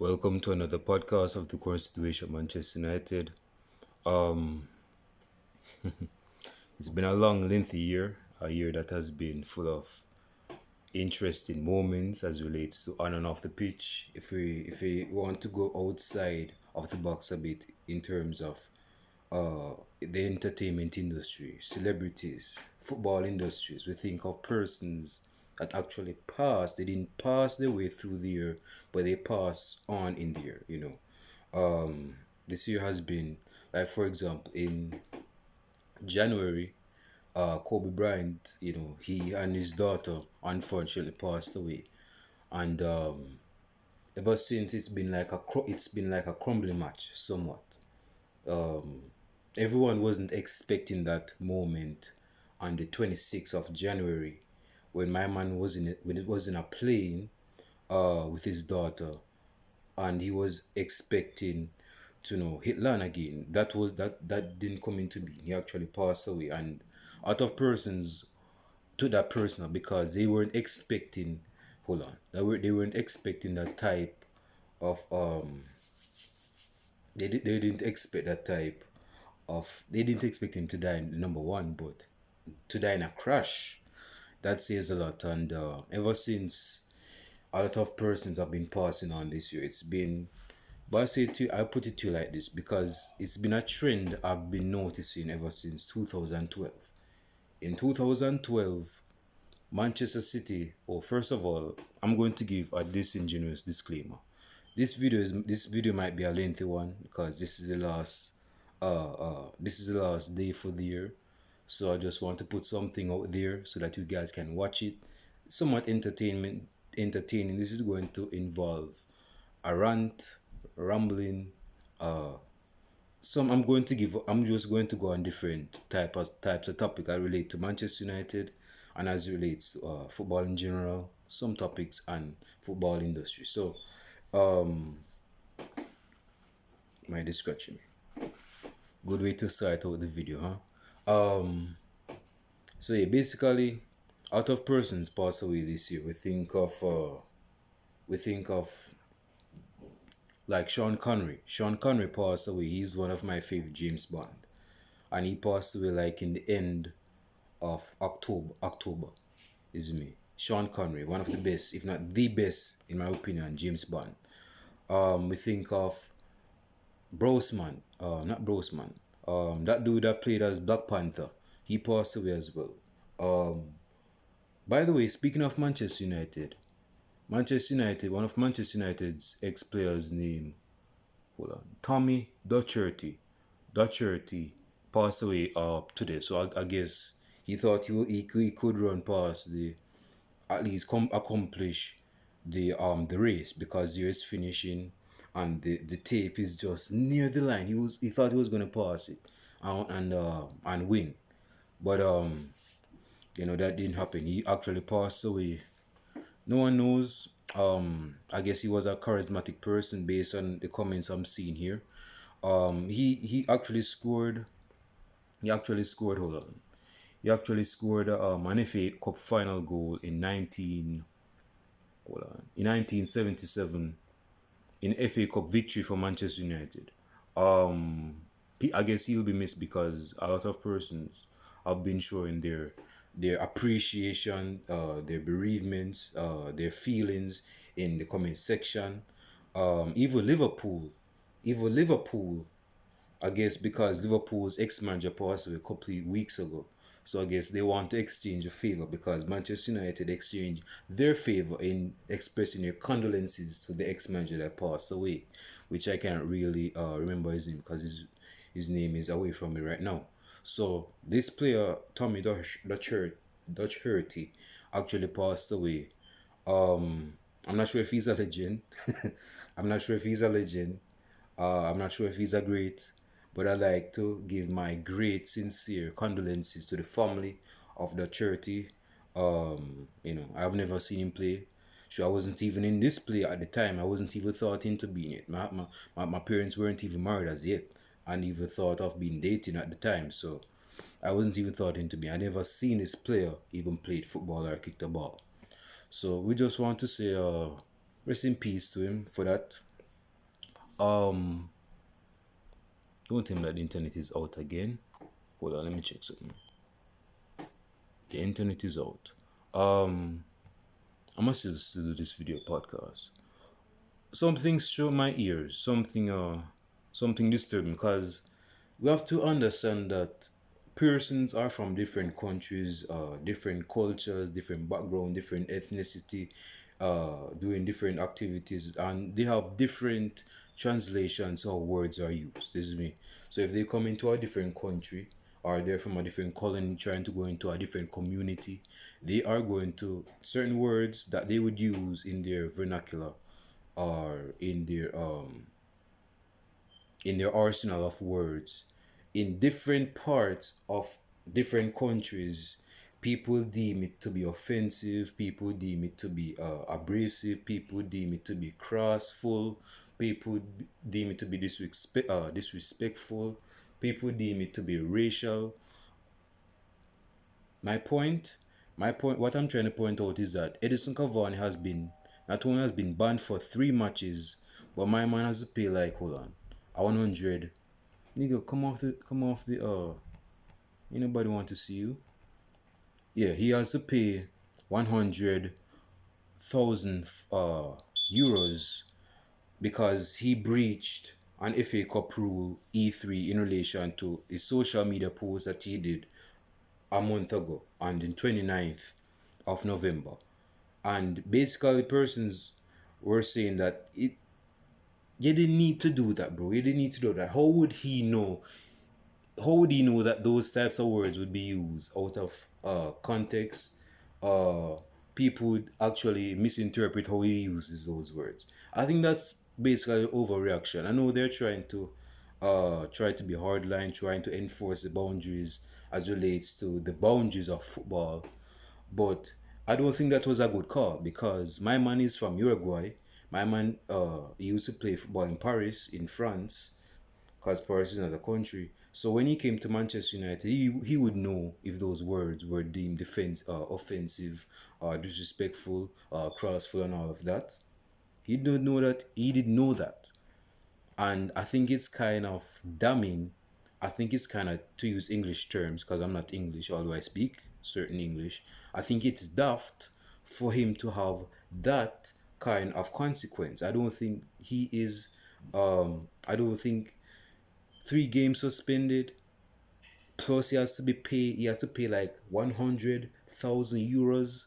Welcome to another podcast of the current situation at Manchester United. Um, it's been a long, lengthy year, a year that has been full of interesting moments as relates to on and off the pitch. If we want to go outside of the box a bit in terms of the entertainment industry, celebrities, football industries, we think of persons that actually passed. They didn't pass their way through the year, but they passed on in the year. This year has been, like, for example, in January, Kobe Bryant, he and his daughter unfortunately passed away, and ever since it's been like a crumbling match somewhat. Um, Everyone wasn't expecting that moment on the 26th of January when my man was when it was in a plane with his daughter, and he was expecting to hit land again. That didn't come into being. He actually passed away, and out of persons took that personal because they weren't expecting. Hold on, they weren't expecting that type of they didn't expect that type of they didn't expect him to die in number one, but to die in a crash. That says a lot, and ever since a lot of persons have been passing on this year. It's been, but I put it to you like this because it's been a trend I've been noticing ever since 2012. In 2012, Manchester City. Oh, first of all, I'm going to give a disingenuous disclaimer. This video might be a lengthy one because this is the last day for the year. So I just want to put something out there so that you guys can watch it. Somewhat entertaining. This is going to involve a rant, rambling, I'm just going to go on different types of topic I relate to Manchester United and as it relates to football in general, some topics and football industry. So my discussion. Good way to start out the video, huh? So yeah, basically, out of persons passed away this year, we think of like Sean Connery. Sean Connery passed away. He's one of my favorite James Bond, and he passed away like in the end of October. October is me. Sean Connery, one of the best, if not the best, in my opinion, James Bond. We think of Brosman, not Brosman, that dude that played as Black Panther. He passed away as well. By the way, speaking of Manchester United, one of Manchester United's ex-players name, hold on, Tommy Docherty passed away today. So I guess he thought he could run past the at least accomplish the race because the race finishing and the tape is just near the line. He thought he was gonna pass it and win, but that didn't happen. He actually passed away. No one knows. I guess he was a charismatic person based on the comments I'm seeing here. He actually scored. He actually scored. Hold on. He actually scored an FA Cup final goal in 1977 in FA Cup victory for Manchester United. I guess he'll be missed because a lot of persons have been showing their appreciation, their bereavements, their feelings in the comment section. Even Liverpool, I guess because Liverpool's ex-manager passed away a couple of weeks ago. So I guess they want to exchange a favor because Manchester United exchanged their favor in expressing their condolences to the ex-manager that passed away, which I can't really remember his name because his name is away from me right now. So this player, Tommy Docherty, actually passed away. I'm not sure if he's a legend. I'm not sure if he's a legend. I'm not sure if he's a great, but I like to give my great, sincere condolences to the family of the charity. I've never seen him play. So I wasn't even in this play at the time. I wasn't even thought into being it. My parents weren't even married as yet, and even thought of being dating at the time. So I wasn't even thought into being. I never seen this player even played football or kicked a ball. So we just want to say rest in peace to him for that. Um, don't tell me that the internet is out again. Hold on, let me check something. The internet is out. Um, I must still do this video podcast. Something struck my ears. Something disturbing because we have to understand that persons are from different countries, different cultures, different background, different ethnicity, doing different activities, and they have different translations how words are used. This is me. So if they come into a different country or they're from a different colony trying to go into a different community, they are going to certain words that they would use in their vernacular or in their arsenal of words in different parts of different countries. People deem it to be offensive, people deem it to be abrasive, people deem it to be crassful, people deem it to be disrespectful, people deem it to be racial. My point my point what I'm trying to point out is that Edison Cavani has been not only has been banned for 3 matches, but my man has to pay like, hold on, a 100. Nigga, come off the anybody want to see you? Yeah, he has to pay 100,000 euros because he breached an FA Cup rule E3 in relation to a social media post that he did a month ago on the 29th of November. And basically persons were saying that you didn't need to do that, bro. You didn't need to do that. How would he know that those types of words would be used out of context? People would actually misinterpret how he uses those words. I think that's basically overreaction. I know they're try to be hardline, trying to enforce the boundaries as relates to the boundaries of football, but I don't think that was a good call because my man is from Uruguay. My man he used to play football in Paris, in France, because Paris is not a country. So when he came to Manchester United, he would know if those words were deemed offensive, disrespectful, crossful, and all of that. He didn't know that. He didn't know that, and I think it's kind of damning. I think it's kind of, to use English terms because I'm not English, although I speak certain English. I think it's daft for him to have that kind of consequence. I don't think he is. I don't think 3 games suspended. Plus, he has to be pay. He has to pay like 100,000 euros.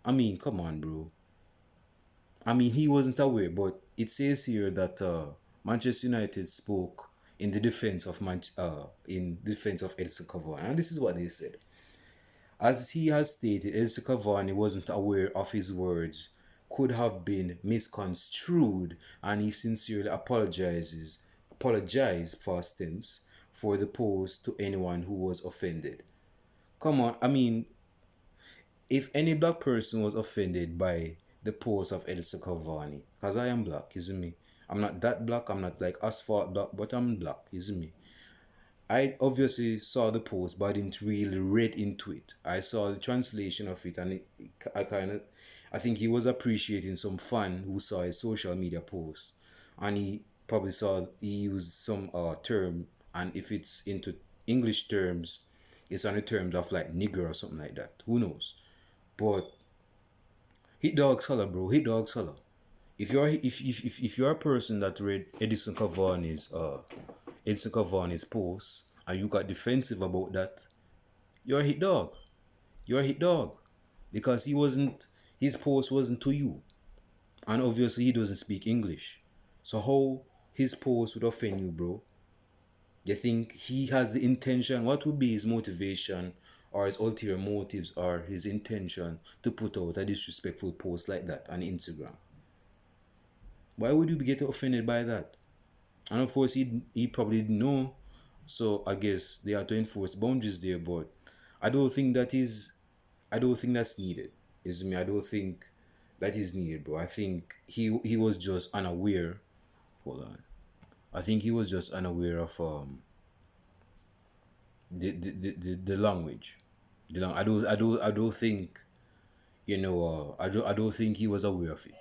I mean, come on, bro. I mean, he wasn't aware, but it says here that Manchester United spoke in defense of Edson Cavani, and this is what they said. As he has stated, Edson Cavani wasn't aware of his words could have been misconstrued, and he sincerely apologized past tense for the post to anyone who was offended. Come on, I mean, if any black person was offended by the post of Edison Cavani, because I am black, isn't me? I'm not that black, I'm not like asphalt black, but I'm black, isn't me? I obviously saw the post, but I didn't really read into it. I saw the translation of it, and I think he was appreciating some fan who saw his social media post, and he probably saw he used some term, and if it's into English terms, it's on the terms of like nigger or something like that. Who knows? But hit dog color, bro. Hit dog color. If you're a person that read Edison Cavani's post and you got defensive about that, you're a hit dog. You're a hit dog. Because his post wasn't to you. And obviously he doesn't speak English. So how his post would offend you, bro? You think he has the intention? What would be his motivation or his ulterior motives or his intention to put out a disrespectful post like that on Instagram? Why would you get offended by that? And of course, he probably didn't know. So I guess they have to enforce boundaries there. But I don't think that is. I don't think that's needed. Is me. I don't think that is needed, bro. I think he was just unaware. Hold on. I think he was just unaware of the language. I don't think I don't think he was aware of it.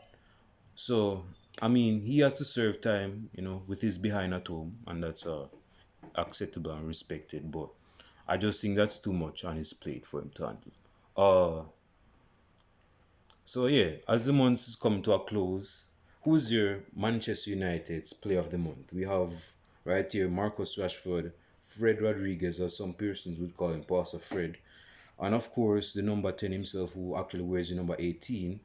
So I mean, he has to serve time, with his behind at home, and that's acceptable and respected. But I just think that's too much on his plate for him to handle. Uh, so yeah, as the months come to a close, who's your Manchester United's player of the month? We have right here Marcus Rashford, Fred Rodriguez, or some persons would call him Pastor Fred, and of course the number 10 himself, who actually wears the number 18,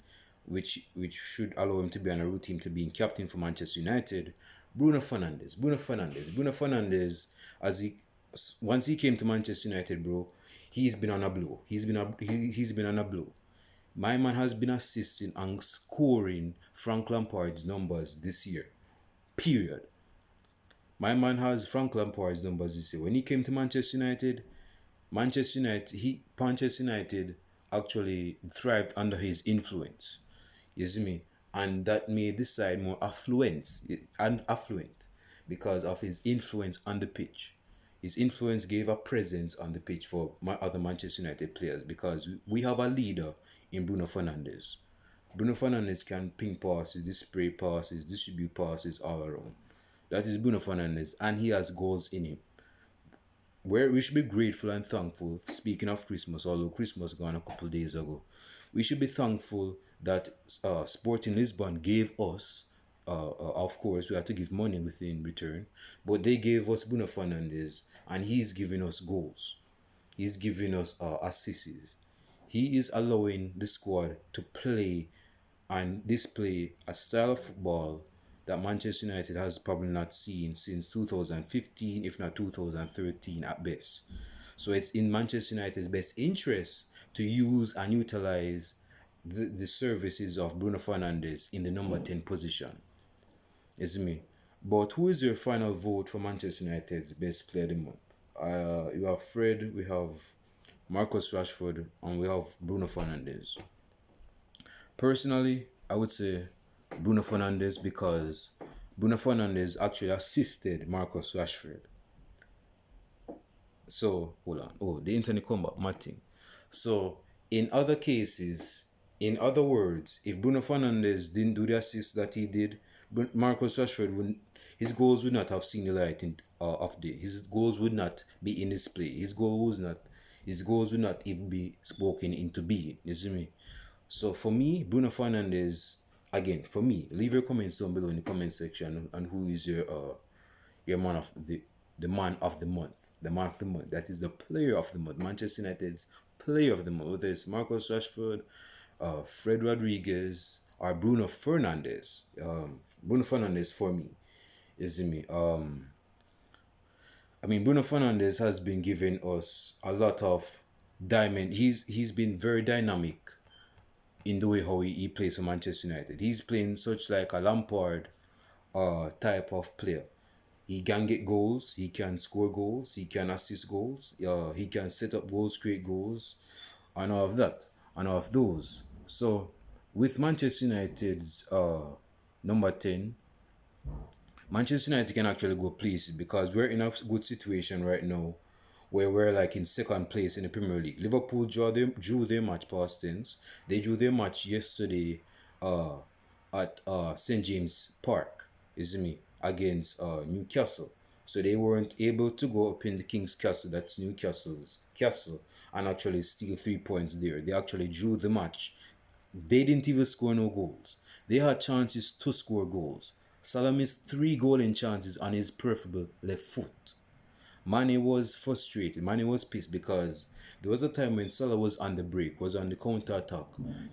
which should allow him to be on a routine to being captain for Manchester United. Bruno Fernandes. Bruno Fernandes, as he once he came to Manchester United, bro, he's been on a blow. He's been on a blow. My man has been assisting and scoring Frank Lampard's numbers this year. Period. My man has Frank Lampard's numbers this year. When he came to Manchester United actually thrived under his influence. You see me? And that made the side more affluent because of his influence on the pitch. His influence gave a presence on the pitch for other Manchester United players because we have a leader in Bruno Fernandes. Bruno Fernandes can ping passes, display passes, distribute passes all around. That is Bruno Fernandes, and he has goals in him. Where we should be grateful and thankful. Speaking of Christmas, although Christmas gone a couple of days ago, we should be thankful that Sporting Lisbon gave us. Of course, we have to give money within return, but they gave us Bruno Fernandes, and he's giving us goals. He's giving us assists. He is allowing the squad to play and display a style of football that Manchester United has probably not seen since 2015, if not 2013 at best. So it's in Manchester United's best interest to use and utilize the services of Bruno Fernandes in the number 10 position. It's me. But who is your final vote for Manchester United's best player of the month? You have Fred, we have Marcus Rashford, and we have Bruno Fernandes. Personally, I would say Bruno Fernandes because Bruno Fernandes actually assisted Marcus Rashford. So, hold on. Oh, the internet come back, Martin. So, in other cases, in other words, if Bruno Fernandes didn't do the assist that he did, Marcus Rashford wouldn't. His goals would not have seen the light of day. His goals would not be in display. His goals would not even be spoken into being. You see me? So for me, Bruno Fernandes, again, for me, leave your comments down below in the comment section and who is your man of the man of the month. The man of the month. That is the player of the month. Manchester United's player of the month. Whether it's Marcus Rashford, Fred Rodriguez, or Bruno Fernandes. Bruno Fernandes for me. You see me? I mean, Bruno Fernandes has been giving us a lot of diamond. He's been very dynamic in the way how he plays for Manchester United. He's playing such like a Lampard type of player. He can get goals, he can score goals, he can assist goals, he can set up goals, create goals, and all of that, and all of those. So, with Manchester United's number 10, Manchester United can actually go places because we're in a good situation right now where we're like in second place in the Premier League. Liverpool drew their match past tense. They drew their match yesterday at St. James Park, isn't me, against Newcastle. So they weren't able to go up in the King's Castle, that's Newcastle's castle, and actually steal 3 points there. They actually drew the match. They didn't even score no goals. They had chances to score goals. Salah missed 3 goal chances on his preferable left foot. Mane was frustrated. Mane was pissed because there was a time when Salah was on the break, was on the counter attack.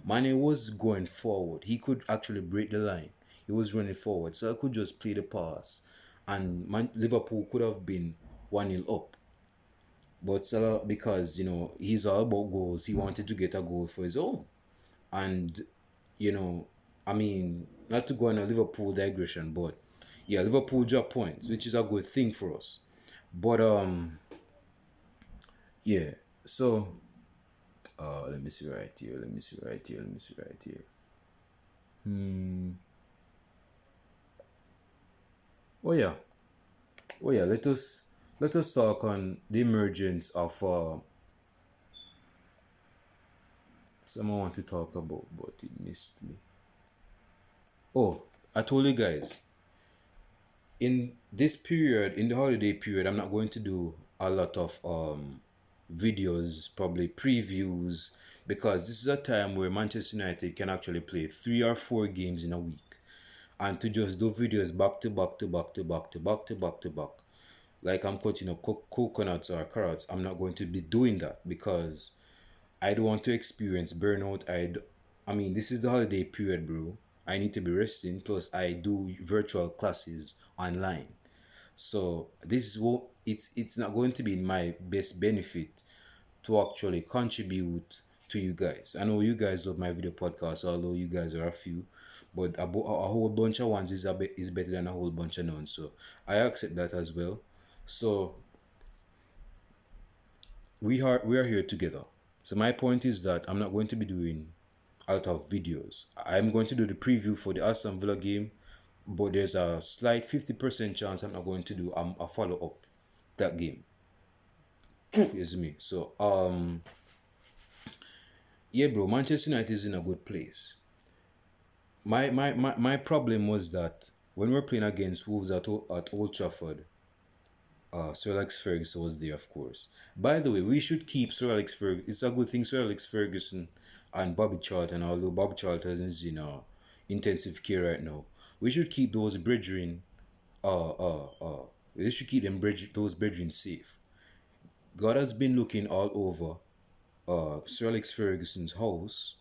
Mane was going forward. He could actually break the line. He was running forward. Salah could just play the pass. And Liverpool could have been 1-0 up. But Salah, because, he's all about goals, he wanted to get a goal for his own. And, I mean, not to go on a Liverpool digression, but yeah, Liverpool dropped points, which is a good thing for us. But yeah. So let me see right here. Oh yeah. Let us talk on the emergence of someone want to talk about, but it missed me. Oh, I told you guys, in this period, in the holiday period, I'm not going to do a lot of videos, probably previews, because this is a time where Manchester United can actually play 3 or 4 games in a week. And to just do videos back to back to back to back to back to back to back, like I'm cutting up coconuts or carrots, I'm not going to be doing that because I don't want to experience burnout. I mean, this is the holiday period, bro. I need to be resting. Plus, I do virtual classes online. So this is what it's not going to be in my best benefit to actually contribute to you guys. I know you guys love my video podcast, although you guys are a few, but a whole bunch of ones is better than a whole bunch of none. So I accept that as well. So we are here together. So my point is that I'm not going to be doing a lot of videos. I'm going to do the preview for the Aston Villa game, but there's a slight 50% chance I'm not going to do a follow up that game. Excuse me. So yeah, bro, Manchester United is in a good place. My problem was that when we were playing against Wolves at Old Trafford, Sir Alex Ferguson was there, of course. By the way, we should keep Sir Alex Ferguson. It's a good thing Sir Alex Ferguson and Bobby Charlton, although Bobby Charlton is in intensive care right now. We should keep those brethren, uh, uh, uh, we should keep those brethren safe. God has been looking all over Sir Alex Ferguson's house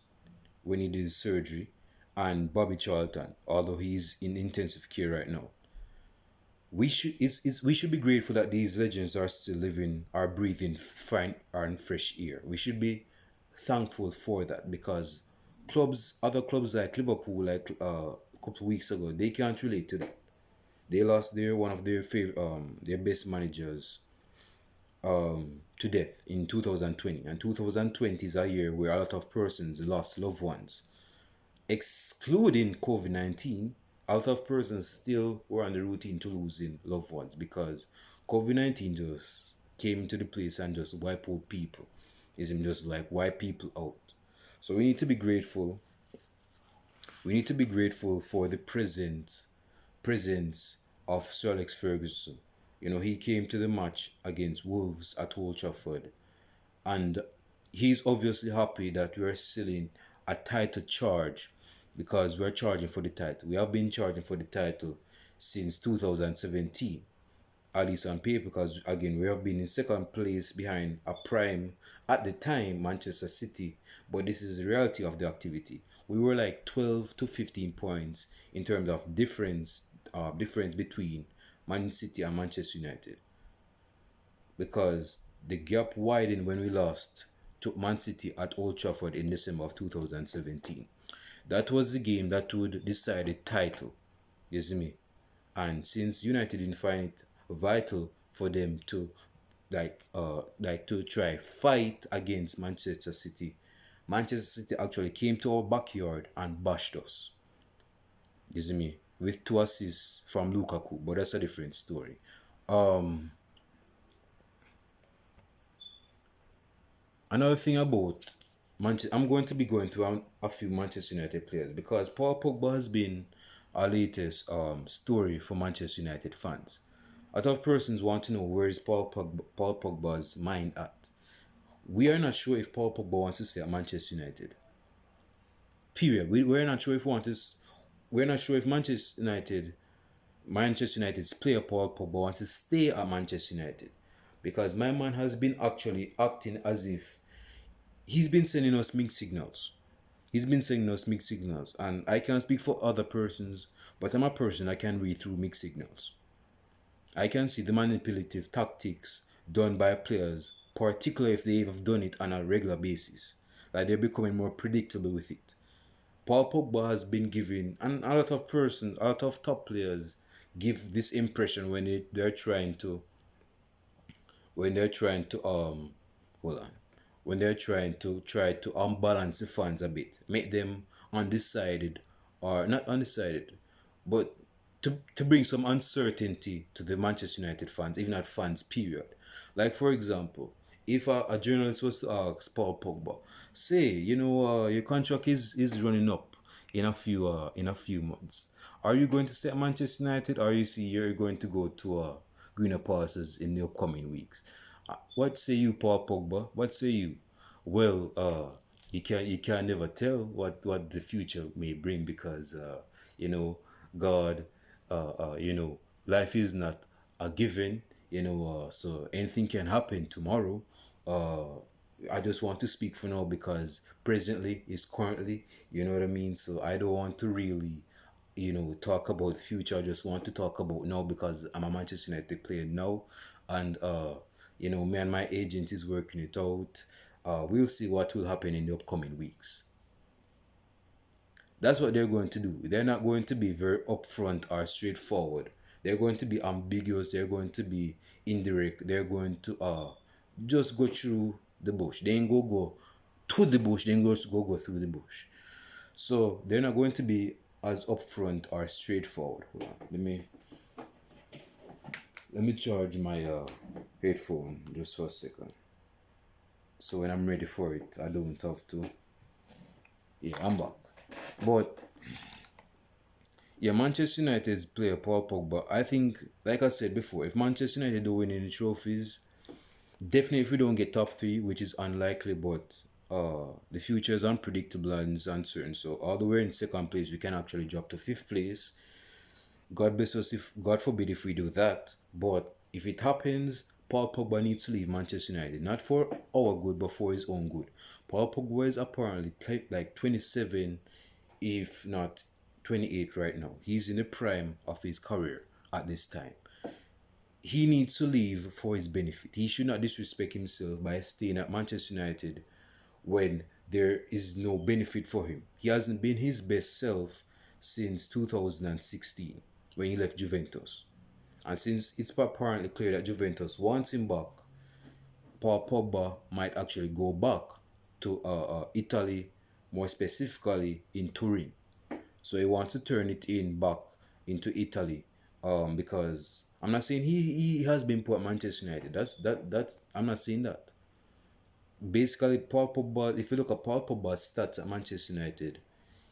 when he did his surgery, and Bobby Charlton, although he's in intensive care right now. We should be grateful that these legends are still living, are breathing fine and fresh air. We should be thankful for that because other clubs like Liverpool, like a couple of weeks ago, they can't relate to that. They lost one of their best managers to death in 2020, and 2020 is a year where a lot of persons lost loved ones. Excluding COVID 19, a lot of persons still were on the routine to losing loved ones because COVID 19 just came to the place and just wiped out people. Isn't just like wipe people out. So we need to be grateful. We need to be grateful for the presence of Sir Alex Ferguson. You know, he came to the match against Wolves at Old Trafford, and he's obviously happy that we are still in a title charge because we're charging for the title. We have been charging for the title since 2017, at least on paper, because again we have been in second place behind a prime at the time Manchester City, but this is the reality of the activity. We were like 12 to 15 points in terms of difference between Man City and Manchester United, because the gap widened when we lost to Man City at Old Trafford in December of 2017. That was the game that would decide the title. You see me? And since United didn't find it vital for them to to try fight against Manchester City, Manchester City actually came to our backyard and bashed us. You see me? With 2 assists from Lukaku, but that's a different story. Um Another thing about Manchester, I'm going to be going through a few Manchester United players because Paul Pogba has been our latest story for Manchester United fans. A lot of persons want to know where is Paul Pogba's mind at. We are not sure if Paul Pogba wants to stay at Manchester United. Period. We're not sure if we're not sure if Manchester United's player Paul Pogba wants to stay at Manchester United, because my man has been actually acting as if he's been sending us mixed signals. He's been sending us mixed signals, and I can't speak for other persons, but I'm a person. I can read through mixed signals. I can see the manipulative tactics done by players, particularly if they have done it on a regular basis. Like they're becoming more predictable with it. Paul Pogba has been given, and a lot of top players give this impression they're trying to when they're trying to hold on when they're trying to try to unbalance the fans a bit, make them undecided, or not undecided, but to bring some uncertainty to the Manchester United fans, even at fans period. Like for example, if a journalist was to ask Paul Pogba, say, your contract is running up, in a few months. Are you going to stay at Manchester United, or you see you're going to go to greener pastures in the upcoming weeks? What say you, Paul Pogba? What say you? Well, you can never tell what the future may bring because you know God, life is not a given. So anything can happen tomorrow. Uh, I just want to speak for now because presently is currently, you know what I mean? So I don't want to really, talk about future. I just want to talk about now because I'm a Manchester United player now. And, me and my agent is working it out. We'll see what will happen in the upcoming weeks. That's what they're going to do. They're not going to be very upfront or straightforward. They're going to be ambiguous. They're going to be indirect. They're going to just go through the bush. They ain't go to the bush. They ain't go through the bush. So they're not going to be as upfront or straightforward. Hold on. Let me charge my headphone just for a second. So when I'm ready for it, I don't have to. Yeah, I'm back. But yeah, Manchester United's player Paul Pogba. I think, like I said before, if Manchester United don't win any trophies, definitely if we don't get top three, which is unlikely, but the future is unpredictable and it's uncertain. So although we're in second place, we can actually drop to fifth place. God bless us if God forbid if we do that. But if it happens, Paul Pogba needs to leave Manchester United, not for our good, but for his own good. Paul Pogba is apparently like 27, if not 28 right now. He's in the prime of his career at this time. He needs to leave for his benefit. He should not disrespect himself by staying at Manchester United when there is no benefit for him. He hasn't been his best self since 2016 when he left Juventus. And since it's apparently clear that Juventus wants him back, Paul Pogba might actually go back to Italy, more specifically in Turin. So he wants to turn it in back into Italy. Because I'm not saying he has been put at Manchester United. That's I'm not saying that. Basically, Paul Pogba, if you look at Paul Pogba's stats at Manchester United,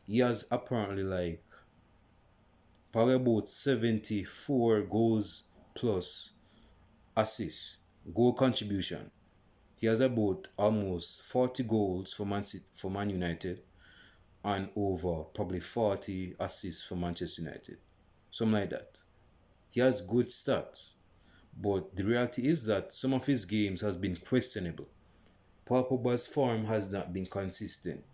he has apparently like probably about 74 goals plus assists, goal contribution. He has about almost 40 goals for for Man United and over probably 40 assists for Manchester United. Something like that. He has good stats. But the reality is that some of his games has been questionable. Paul Pogba's form has not been consistent.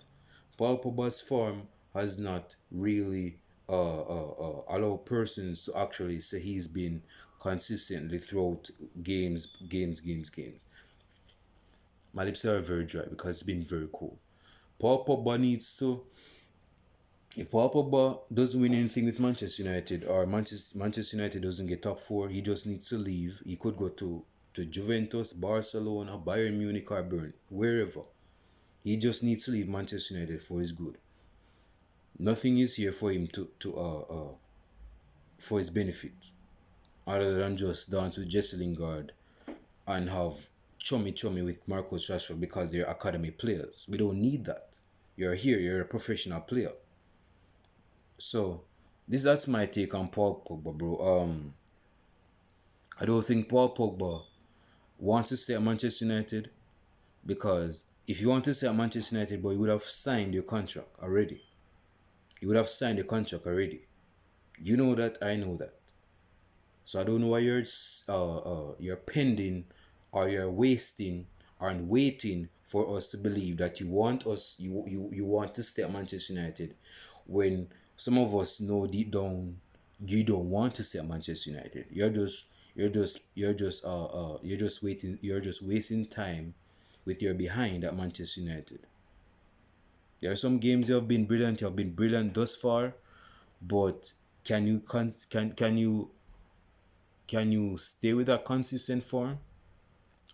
Paul Pogba's form has not really allowed persons to actually say he's been consistently throughout games. My lips are very dry because it's been very cold. Paul Pogba needs to. If Paul Pogba doesn't win anything with Manchester United or Manchester United doesn't get top four, he just needs to leave. He could go to Juventus, Barcelona, Bayern Munich, or Bern, wherever. He just needs to leave Manchester United for his good. Nothing is here for him to for his benefit, other than just dance with Jesse Lingard and have chummy with Marcus Rashford because they're academy players. We don't need that. You're here. You're a professional player. So that's my take on Paul Pogba, bro. I don't think Paul Pogba wants to stay at Manchester United because if you want to stay at Manchester United, boy, you would have signed your contract already. You would have signed your contract already. You know that, I know that. So I don't know why you're pending or you're wasting or waiting for us to believe that you want to stay at Manchester United when some of us know deep down you don't want to stay at Manchester United. You're just wasting time with your behind at Manchester United. There are some games you have been brilliant thus far, but can you stay with that consistent form,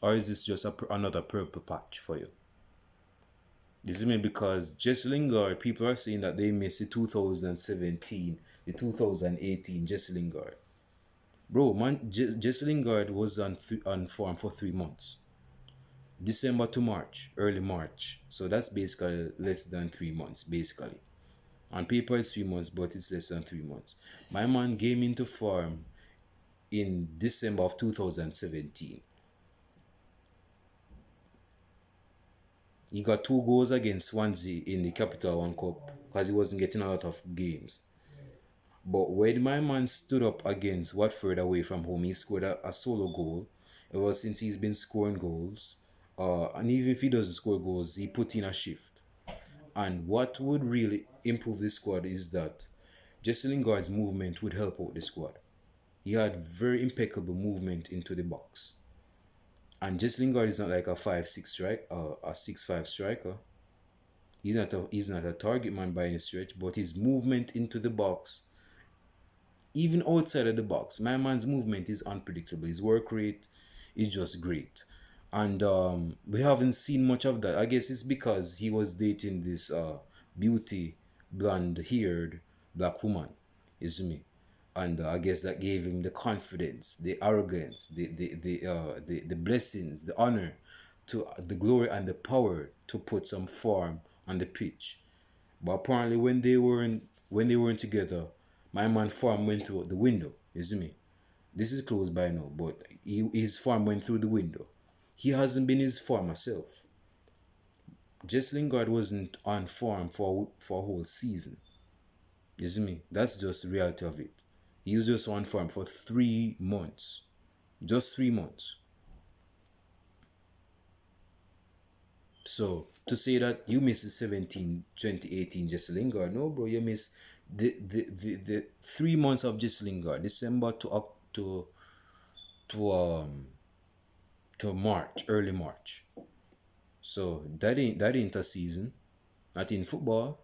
or is this just another purple patch for you? This is me because Jesse Lingard, people are saying that they missed the 2017, the 2018 Jesse Lingard. Bro, man, Jesse Lingard was on form for 3 months. December to March, early March. So that's basically less than 3 months, basically. On paper it's 3 months, but it's less than 3 months. My man came into form in December of 2017. He got 2 goals against Swansea in the Capital One Cup because he wasn't getting a lot of games. But when my man stood up against Watford away from home, he scored a solo goal. Ever since he's been scoring goals, and even if he doesn't score goals, he put in a shift. And what would really improve the squad is that Jesse Lingard's movement would help out the squad. He had very impeccable movement into the box. And Jesse Lingard is not like a 5-6 strike, a 6-5 striker. He's not a target man by any stretch, but his movement into the box, even outside of the box, my man's movement is unpredictable. His work rate is just great. And we haven't seen much of that. I guess it's because he was dating this beauty, blonde haired black woman, you see me? And I guess that gave him the confidence, the arrogance, the blessings, the honor, to the glory and the power to put some form on the pitch. But apparently, when they weren't together, my man form went through the window. You see me? This is close by now, but his form went through the window. He hasn't been his former self. Jesse Lingard wasn't on form for a whole season. You see me? That's just the reality of it. He was just on form for 3 months. Just 3 months. So to say that you miss the 2018 Jesse Lingard, no, bro, you miss the 3 months of Jesse Lingard, December to March, early March. So that ain't a season, not in football,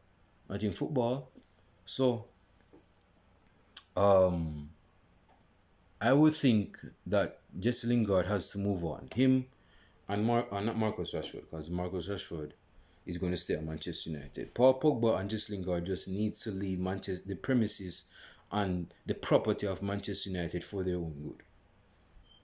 not in football. So I would think that Jesse Lingard has to move on. Him and not Marcus Rashford, because Marcus Rashford is going to stay at Manchester United. Paul Pogba and Jesse Lingard just needs to leave the premises and the property of Manchester United for their own good.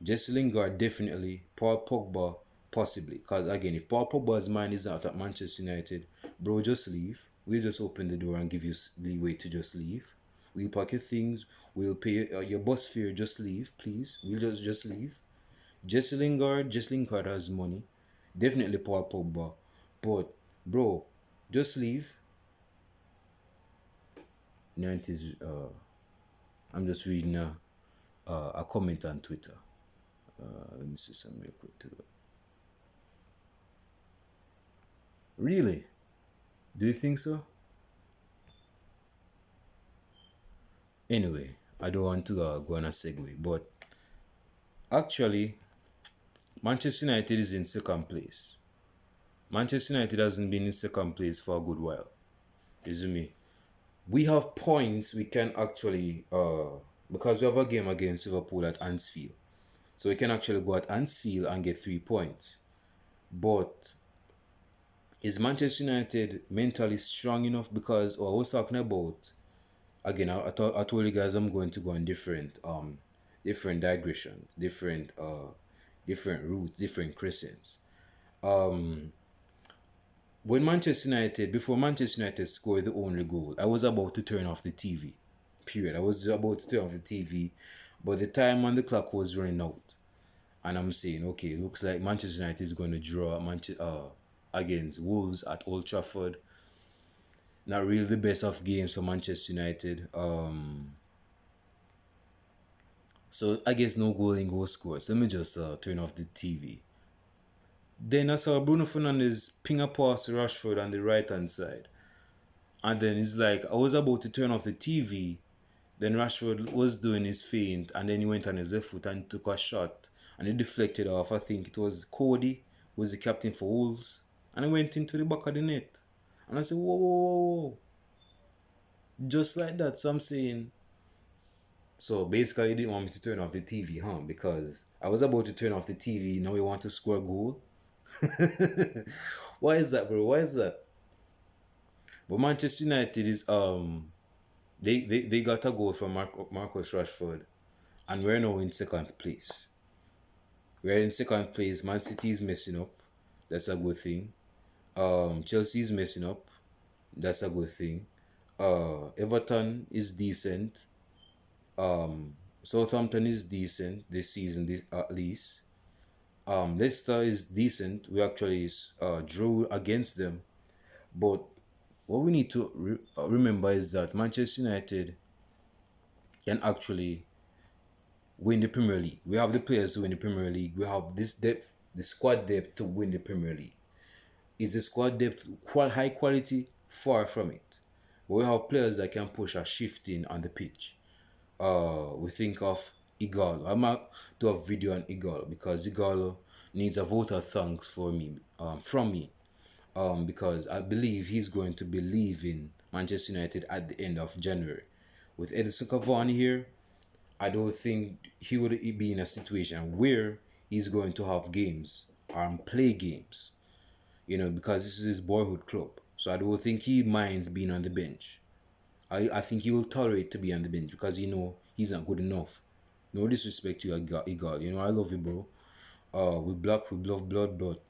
Jesse Lingard definitely, Paul Pogba possibly. Because again, if Paul Pogba's mind is not at Manchester United, bro, just leave. We'll just open the door and give you leeway to just leave. We'll pack your things. We'll pay your bus fare. Just leave, please. We'll just leave. Jesse Lingard has money. Definitely Paul Pogba. But, bro, just leave. 90s, I'm just reading a comment on Twitter. Let me see some real quick too. Really? Do you think so? Anyway, I don't want to go on a segue, but actually, Manchester United is in second place. Manchester United hasn't been in second place for a good while. You see me? We have points we can actually, because we have a game against Liverpool at Anfield. So we can actually go at Anfield and get 3 points. But is Manchester United mentally strong enough? Because I was talking about, again, I told you guys I'm going to go on different digressions, different routes, different crescents. Before Manchester United scored the only goal, I was about to turn off the TV. Period. I was about to turn off the TV, but the time on the clock was running out. And I'm saying, okay, it looks like Manchester United is going to draw against Wolves at Old Trafford. Not really the best of games for Manchester United. So I guess no goal in goal scores. Let me just turn off the TV. Then I saw Bruno Fernandes ping a pass to Rashford on the right hand side. And then it's like I was about to turn off the TV. Then Rashford was doing his feint, and then he went on his left foot and took a shot. And he deflected off. I think it was Cody, who was the captain for Wolves. And he went into the back of the net. And I said, whoa, whoa, whoa, whoa. Just like that. So I'm saying, so basically, you didn't want me to turn off the TV, huh? Because I was about to turn off the TV. Now we want to score a goal. Why is that, bro? Why is that? But Manchester United is they got a goal from Marcus Rashford, and we're now in second place. We're in second place. Man City is messing up. That's a good thing. Chelsea is messing up. That's a good thing. Everton is decent. Southampton is decent this season, at least. Leicester is decent. We actually drew against them. But what we need to remember is that Manchester United can actually win the Premier League. We have the players to win the Premier League. We have this depth, the squad depth to win the Premier League. Is the squad depth high quality? Far from it. But we have players that can push a shifting on the pitch. We think of Igalo. I'm going to do a video on Igalo because Igalo needs a vote of thanks from me, because I believe he's going to be leaving Manchester United at the end of January. With Edison Cavani here, I don't think he would be in a situation where he's going to have games or play games, because this is his boyhood club. So I don't think he minds being on the bench. I think he will tolerate to be on the bench because he's not good enough. No disrespect to you, Igal. I love you, bro. We love blood, but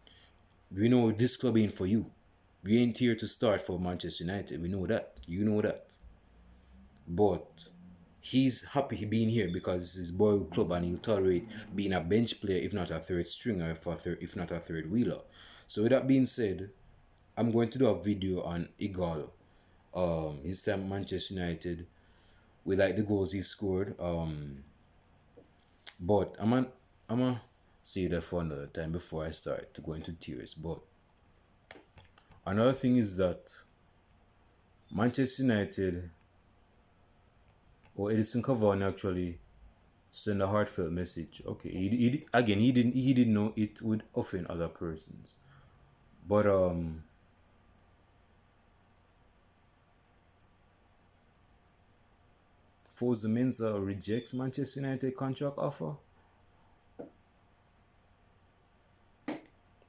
we know this club ain't for you. We ain't here to start for Manchester United. We know that. You know that. But he's happy being here because it's his boyhood club and he'll tolerate being a bench player, if not a third stringer, if not a third wheeler. So with that being said, I'm going to do a video on Igal. His time at Manchester United. We like the goals he scored. But I'm gonna say that for another time before I start to go into tears. But another thing is that Manchester United or Edison Cavani actually send a heartfelt message. Okay, he didn't know it would offend other persons, but Forza Mensa rejects Manchester United contract offer.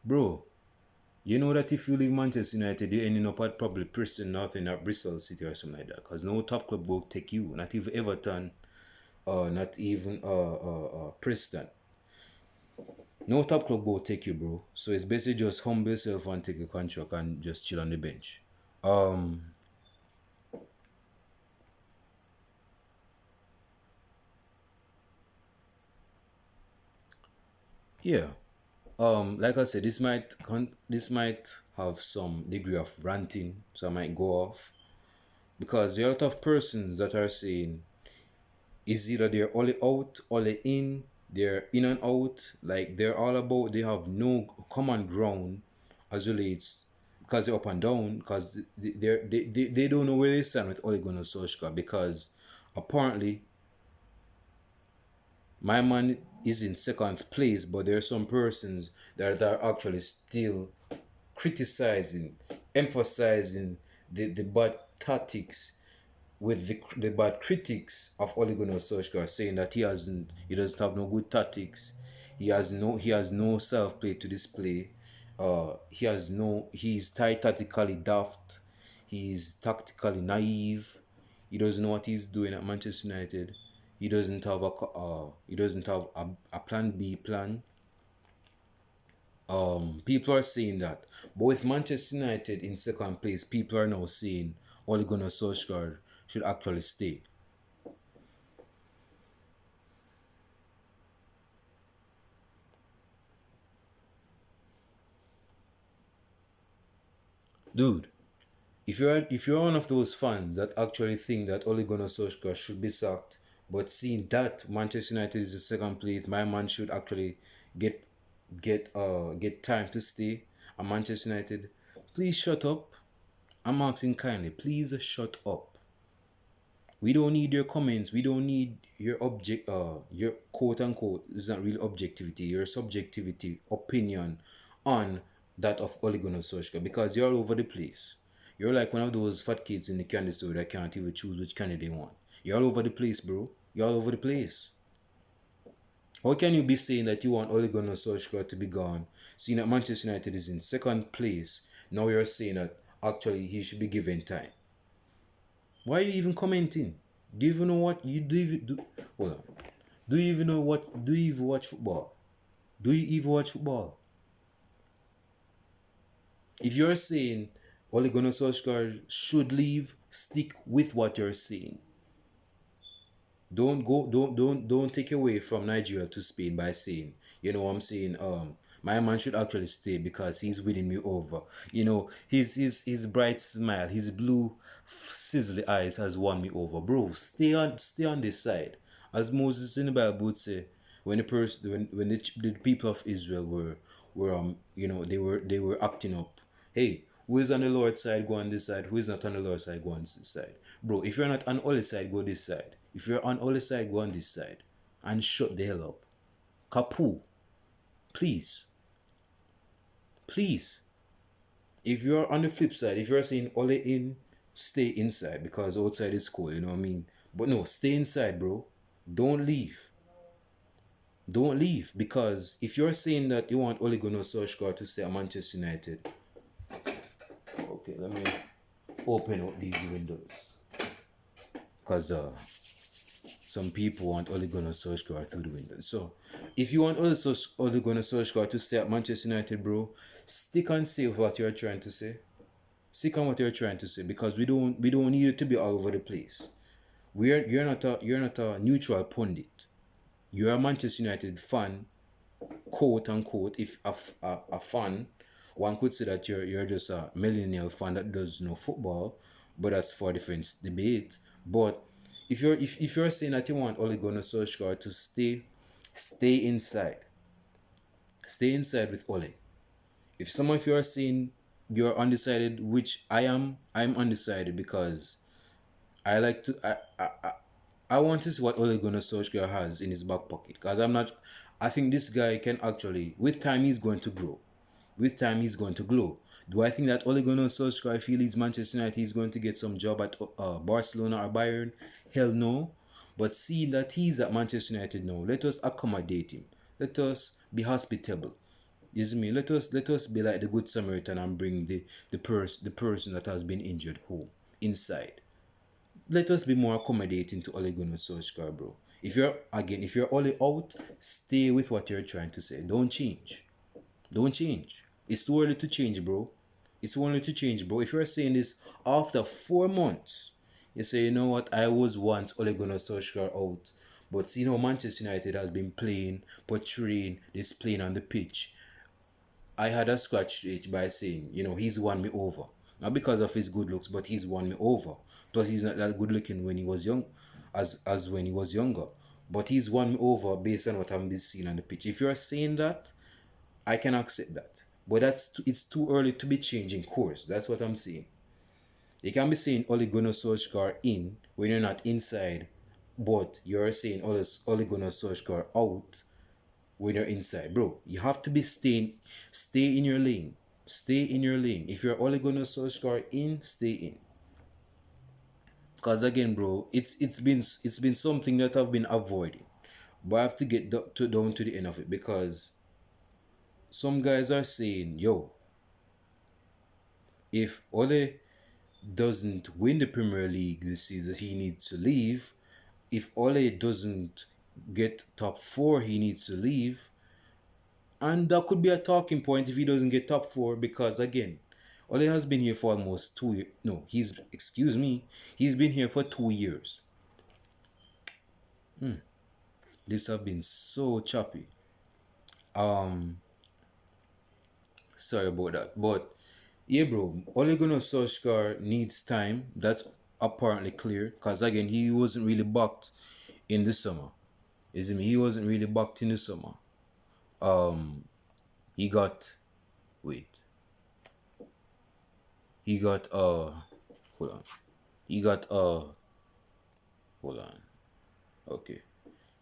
Bro, you know that if you leave Manchester United, you're ending up at probably Preston North End or Bristol City or something like that. Because no top club will take you. Not even Everton, not even Preston. No top club will take you, bro. So it's basically just humble yourself and take a contract and just chill on the bench. Yeah. Like I said, this might have some degree of ranting, so I might go off because there are a lot of persons that are saying is either they're all out, all in, they're in and out, like they're all about, they have no common ground as relates because they're up and down because they don't know where they stand with Ole Gunnar Solskjaer because apparently my man is in second place, but there are some persons that are actually still criticizing, emphasizing the bad tactics with the bad critics of Ole Gunnar Solskjaer, saying that he doesn't have no good tactics, he has no self play to display, he's tactically daft, he's tactically naive, he doesn't know what he's doing at Manchester United, he doesn't have a plan B plan. People are saying that, but with Manchester United in second place, people are now saying Ole Gunnar Solskjaer should actually stay. Dude, if you're one of those fans that actually think that Ole Gunnar Solskjaer should be sacked, but seeing that Manchester United is the second place, my man should actually get get time to stay at Manchester United. Please shut up. I'm asking kindly. Please shut up. We don't need your comments. We don't need your quote unquote. It's not really objectivity. Your subjectivity opinion on that of Ole Gunnar Solskjaer because you're all over the place. You're like one of those fat kids in the candy store that can't even choose which candy they want. You're all over the place, bro. You're all over the place. How can you be saying that you want Ole Gunnar Solskjaer to be gone, seeing that Manchester United is in second place? Now you're saying that actually he should be given time. Why are you even commenting? Do you even know what you do? Hold on. Do you even know what? Do you even watch football? Do you even watch football? If you're saying Ole Gunnar Solskjaer should leave, Stick with what you're saying. Don't take away from Nigeria to Spain by saying, you know what I'm saying, my man should actually stay because he's winning me over. You know, his bright smile, his blue sizzly eyes has won me over. Bro, stay on this side. As Moses in the Bible would say, when the person when the people of Israel were they were acting up. Hey, who is on the Lord's side, go on this side. Who is not on the Lord's side, go on this side. Bro, if you're not on Oli's side, go this side. If you're on Oli's side, go on this side. And shut the hell up. Kapoo. Please. Please. If you're on the flip side, if you're saying Ole in, stay inside because outside is cool, you know what I mean? But no, stay inside, bro. Don't leave. Don't leave because if you're saying that you want Ole Gunnar Solskjaer to stay at Manchester United, okay, let me open up these windows because some people want Ole Gunnar Solskjaer through the window. So, if you want Ole Gunnar Solskjaer to stay at Manchester United, bro, stick and say what you're trying to say. Stick on what you're trying to say because we don't need it to be all over the place. You're not a neutral pundit. You're a Manchester United fan, quote unquote. If a fan, one could say that you're just a millennial fan that does no football, but that's for a different debate. But if you're saying that you want Ole Gunnar Solskjaer to stay inside, stay inside with Ole. If some of you are saying you're undecided, which I'm undecided because I like to I want to see what Ole Gunnar Solskjaer has in his back pocket because I'm not. I think this guy can actually, with time, he's going to grow. With time, he's going to glow. Do I think that Ole Gunnar Solskjaer, if he leaves Manchester United, he's going to get some job at Barcelona or Bayern? Hell no. But seeing that he's at Manchester United now, let us accommodate him. Let us be hospitable. You see me? Let us be like the good Samaritan and bring the person that has been injured home inside. Let us be more accommodating to Ole Gunnar Solskjaer, bro. If you're Ole out, stay with what you're trying to say. Don't change. Don't change. It's too early to change, bro. It's too early to change, bro. If you're saying this after 4 months, you say, you know what, I was once Ole Gunnar Solskjaer out. But see, Manchester United has been playing, portraying, displaying on the pitch. I had a scratch itch by saying, he's won me over. Not because of his good looks, but he's won me over. Plus, he's not that good looking when he was young, as when he was younger. But he's won me over based on what I'm seeing on the pitch. If you're saying that, I can accept that. But it's too early to be changing course. That's what I'm saying. You can be saying Ole Gunnar Solskjaer in when you're not inside, but you're saying Ole Gunnar Solskjaer out when you're inside. Bro, you have to be stay in your lane. Stay in your lane. If you're Ole Gunnar Solskjaer in, stay in. Because again, bro, it's been something that I've been avoiding. But I have to get down to the end of it because some guys are saying, yo, if Ole doesn't win the Premier League this season, he needs to leave. If Ole doesn't get top four, he needs to leave. And that could be a talking point if he doesn't get top four because again, Ole has been here for almost 2 years. No, he's been here for 2 years. This have been so choppy. Sorry about that. But yeah, bro, Ole Gunnar Solskjaer needs time. That's apparently clear. Because again, he wasn't really backed in the summer. He wasn't really backed in the summer. He got wait. He got hold on. He got hold on. Okay.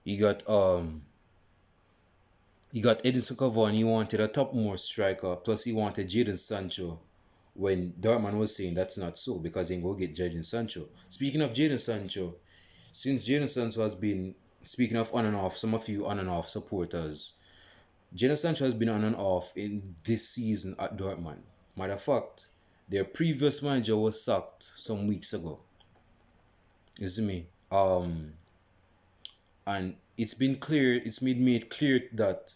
He got Edinson Cavani. He wanted a top more striker. Plus he wanted Jadon Sancho. When Dortmund was saying that's not so because they go get Jadon Sancho. Speaking of Jadon Sancho, since Jadon Sancho has been speaking of on and off, some of you on and off supporters, Jadon Sancho has been on and off in this season at Dortmund. Matter of fact, their previous manager was sacked some weeks ago. You see me? And it's been clear. It's made clear that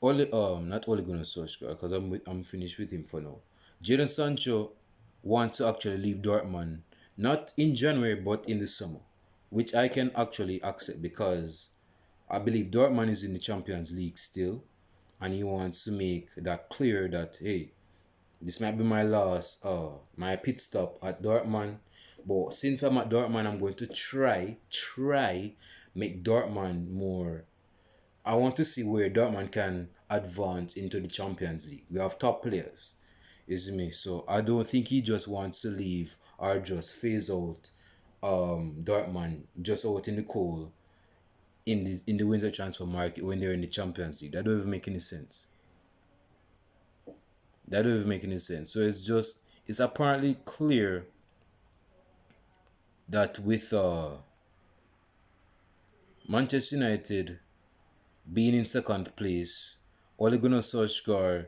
not Ole Gunnar Solskjaer because I'm finished with him for now. Jadon Sancho wants to actually leave Dortmund Not in January, but in the summer, which I can actually accept because I believe Dortmund is in the Champions League still, and he wants to make that clear that hey, this might be my last my pit stop at Dortmund. But since I'm at Dortmund, I'm going to try make Dortmund more. I want to see where Dortmund can advance into the Champions League. We have top players, is me. So I don't think he just wants to leave or just phase out Dortmund just out in the cold in the winter transfer market when they're in the Champions League. That don't even make any sense. That don't even make any sense. So it's apparently clear that with Manchester United being in second place, Ole Gunnar Solskjaer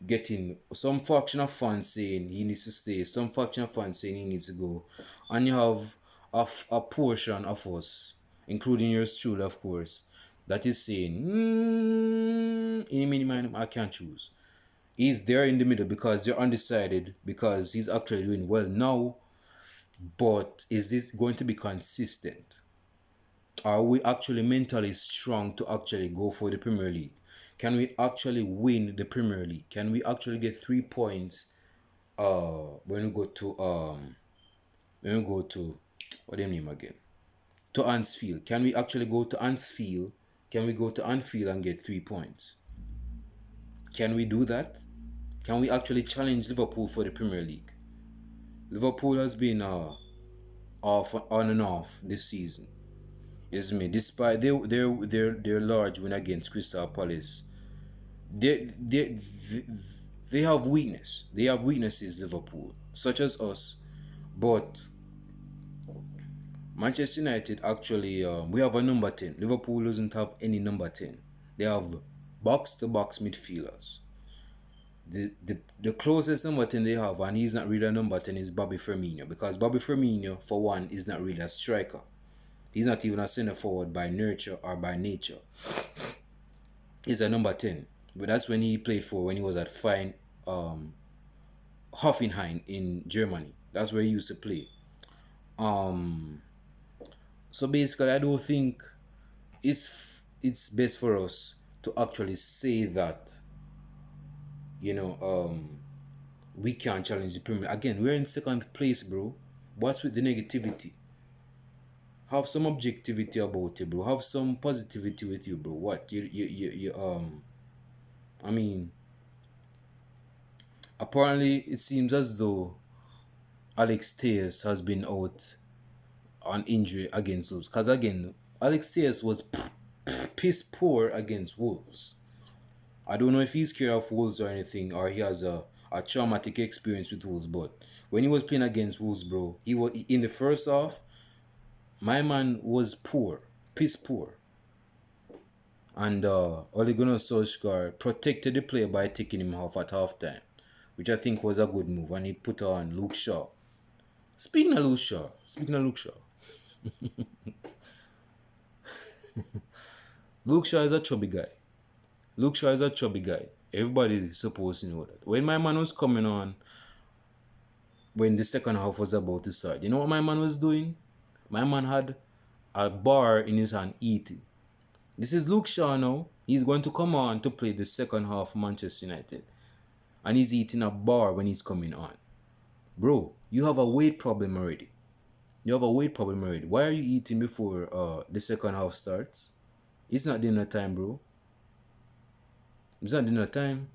getting some faction of fans saying he needs to stay, some faction of fans saying he needs to go, and you have a portion of us, including yours truly, of course, that is saying, in many mind, I can't choose. He's there in the middle because you're undecided because he's actually doing well now, but is this going to be consistent? Are we actually mentally strong to actually go for the Premier League? Can we actually win the Premier League? Can we actually get 3 points when we go to what do you name again? To Anfield. Can we actually go to Anfield? Can we go to Anfield and get 3 points? Can we do that? Can we actually challenge Liverpool for the Premier League? Liverpool has been off on and off this season. Is me. Despite their large win against Crystal Palace, they have weakness. They have weaknesses, Liverpool, such as us. But Manchester United actually, we have a number 10. Liverpool doesn't have any number 10. They have box-to-box midfielders. The closest number 10 they have, and he's not really a number 10, is Bobby Firmino. Because Bobby Firmino, for one, is not really a striker. He's not even a centre forward by nurture or by nature. He's a number 10. But that's when he played for when he was at Fine Hoffenheim in Germany. That's where he used to play. So basically I don't think it's best for us to actually say that we can't challenge the Premier League. Again, we're in second place, bro. What's with the negativity? Have some objectivity about it, bro. Have some positivity with you, bro. What I mean, apparently it seems as though Alex Telles has been out on injury against Wolves. Because again, Alex Telles was piss poor against Wolves. I don't know if he's scared of Wolves or anything, or he has a traumatic experience with Wolves, but when he was playing against Wolves, bro, he was in the first half. My man was poor, piss poor. And Ole Gunnar Solskjaer protected the player by taking him off at halftime, which I think was a good move. And he put on Luke Shaw. Speaking of Luke Shaw, Luke Shaw is a chubby guy. Everybody is supposed to know that. When my man was coming on, when the second half was about to start, you know what my man was doing? My man had a bar in his hand eating. This is Luke Shaw now. He's going to come on to play the second half of Manchester United. And he's eating a bar when he's coming on. Bro, you have a weight problem already. Why are you eating before the second half starts? It's not dinner time, bro. It's not dinner time.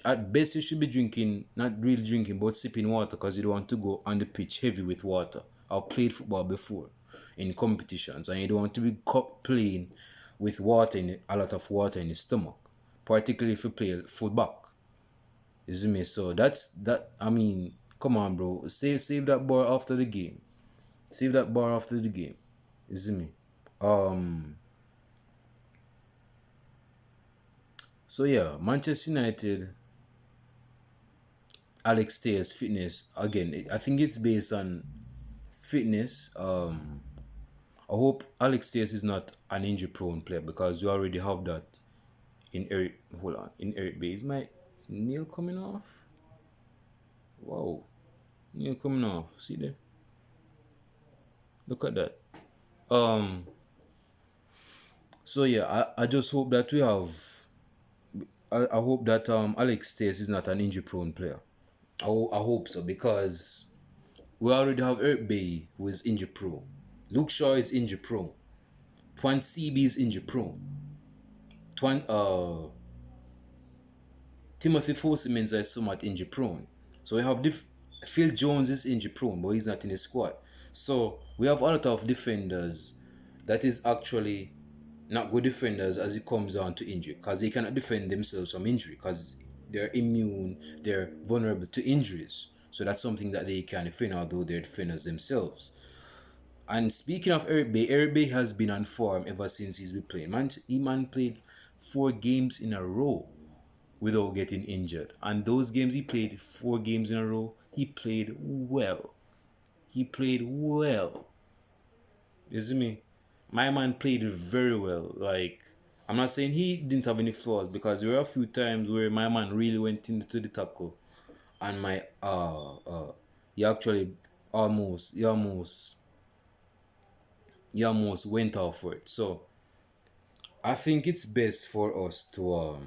At best you should be drinking, not really drinking, but sipping water because you don't want to go on the pitch heavy with water. I've played football before in competitions and you don't want to be playing with a lot of water in the stomach, particularly if you play fullback. You see me? So that. I mean, come on, bro. Save that bar after the game. You see me? So yeah, Manchester United, Alex Telles fitness again. I think it's based on fitness. I hope Alex Telles is not an injury-prone player because you already have that in Eric. Hold on, in Eric Bay. Is my nail coming off? Wow. Yeah, coming off. See there? Look at that. Um. So yeah, I just hope that we have. I hope that Alex Stace is not an injury prone player. I hope so because we already have Eric Bay who is injury prone. Luke Shaw is injury prone. Twan CB is injury prone. Twan Timothy Fosu is somewhat injury prone. So we have Phil Jones is injury prone, but he's not in the squad. So we have a lot of defenders that is actually not good defenders as it comes down to injury because they cannot defend themselves from injury because they're immune, they're vulnerable to injuries. So that's something that they can defend, although they're defenders themselves. And speaking of Eric Bay has been on form ever since he's been playing. Man played 4 games in a row without getting injured. And those games he played, 4 games in a row, he played well. He played well. You see me? My man played very well. Like, I'm not saying he didn't have any flaws because there were a few times where my man really went into the tackle and he actually he almost went off for it. So I think it's best for us to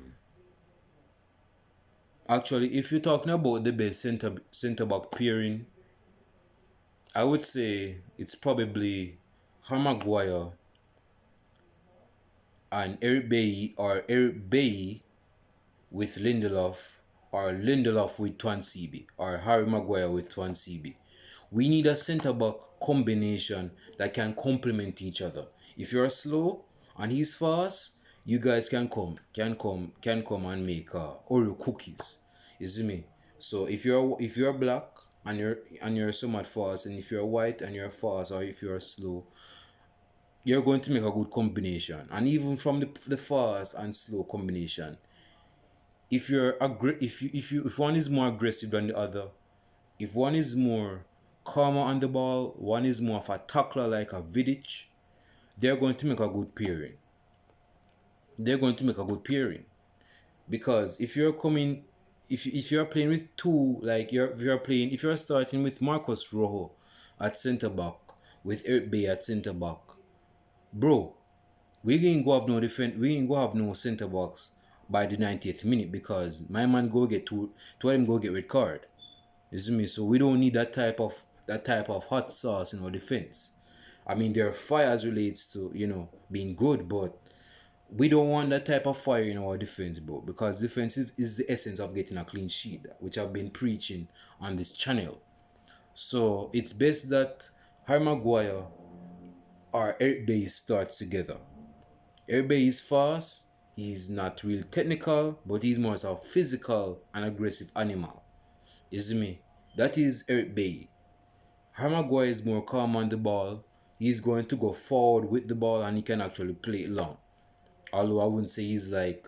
actually, if you're talking about the best center back pairing, I would say it's probably Harry Maguire and Eric Bailly with Lindelof, or Lindelof with Twan or Harry Maguire with Twan. We need a centre back combination that can complement each other. If you're slow and he's fast, you guys can come and make Oreo cookies. You see me? So if you're black and you're somewhat fast, and if you're white and you're fast, or if you're slow, you're going to make a good combination. And even from the fast and slow combination, if one is more aggressive than the other, if one is more calmer on the ball, one is more of a tackler like a Vidic, they're going to make a good pairing. They're going to make a good pairing because if you're playing with two, like if you're starting with Marcos Rojo at centre back with Eric Bay at centre back, bro, we ain't go have no centre backs by the 90th minute because my man go get two of them go get red card. You see me? So we don't need that type of hot sauce in our defense. I mean, there are fires relates to being good, but we don't want that type of fire in our defense, bro. Because defense is the essence of getting a clean sheet, which I've been preaching on this channel. So it's best that Harry Maguire or Eric Bay starts together. Eric Bay is fast. He's not real technical, but he's more of a physical and aggressive animal. You see me? That is Eric Bay. Harry Maguire is more calm on the ball. He's going to go forward with the ball and he can actually play it long. Although I wouldn't say he's like